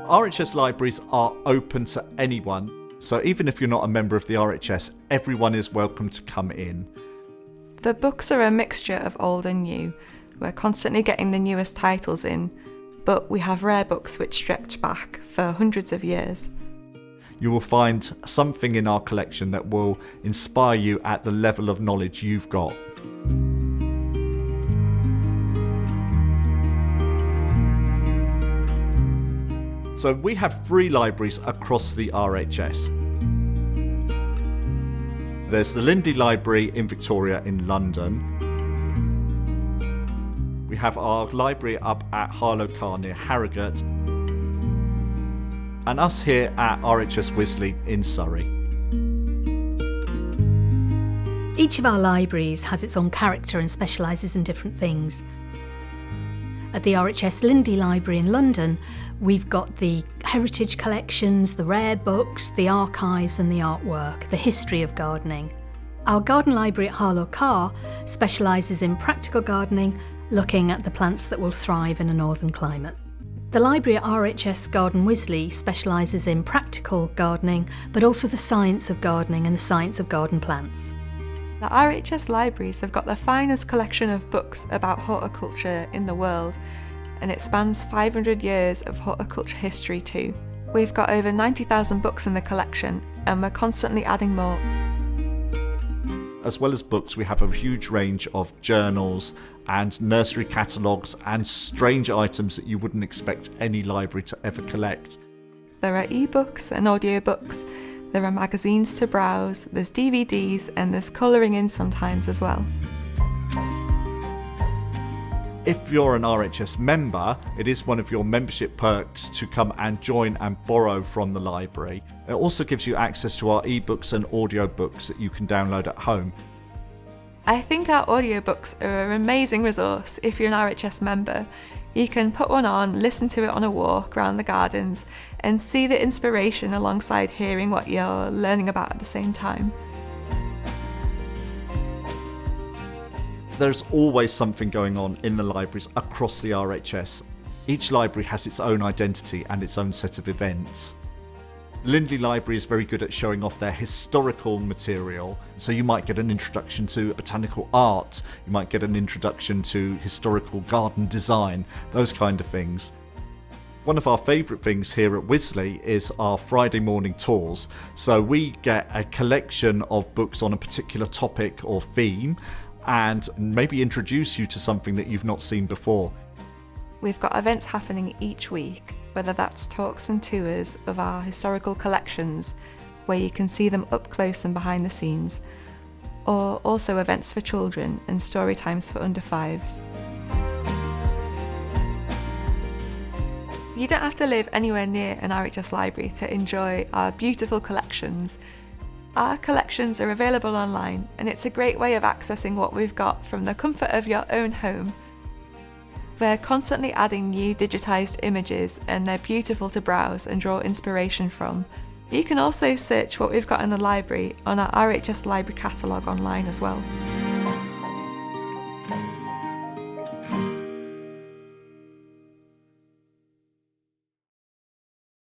RHS libraries are open to anyone, so even if you're not a member of the RHS, everyone is welcome to come in. The books are a mixture of old and new. We're constantly getting the newest titles in, but we have rare books which stretch back for hundreds of years. You will find something in our collection that will inspire you at the level of knowledge you've got. So we have 3 libraries across the RHS. There's the Lindley Library in Victoria in London. We have our library up at Harlow Car near Harrogate. And us here at RHS Wisley in Surrey. Each of our libraries has its own character and specialises in different things. At the RHS Lindley Library in London, we've got the heritage collections, the rare books, the archives and the artwork, the history of gardening. Our garden library at Harlow Car specialises in practical gardening, looking at the plants that will thrive in a northern climate. The library at RHS Garden Wisley specialises in practical gardening, but also the science of gardening and the science of garden plants. The RHS libraries have got the finest collection of books about horticulture in the world, and it spans 500 years of horticulture history too. We've got over 90,000 books in the collection, and we're constantly adding more. As well as books, we have a huge range of journals and nursery catalogues and strange items that you wouldn't expect any library to ever collect. There are ebooks and audiobooks, there are magazines to browse, there's DVDs, and there's colouring in sometimes as well. If you're an RHS member, it is one of your membership perks to come and join and borrow from the library. It also gives you access to our ebooks and audiobooks that you can download at home. I think our audiobooks are an amazing resource if you're an RHS member. You can put one on, listen to it on a walk around the gardens, and see the inspiration alongside hearing what you're learning about at the same time. There's always something going on in the libraries across the RHS. Each library has its own identity and its own set of events. Lindley Library is very good at showing off their historical material, so you might get an introduction to botanical art, you might get an introduction to historical garden design, those kind of things. One of our favourite things here at Wisley is our Friday morning tours. So we get a collection of books on a particular topic or theme and maybe introduce you to something that you've not seen before. We've got events happening each week, whether that's talks and tours of our historical collections, where you can see them up close and behind the scenes, or also events for children and story times for under 5s. You don't have to live anywhere near an RHS library to enjoy our beautiful collections. Our collections are available online, and it's a great way of accessing what we've got from the comfort of your own home. We're constantly adding new digitised images, and they're beautiful to browse and draw inspiration from. You can also search what we've got in the library on our RHS library catalogue online as well.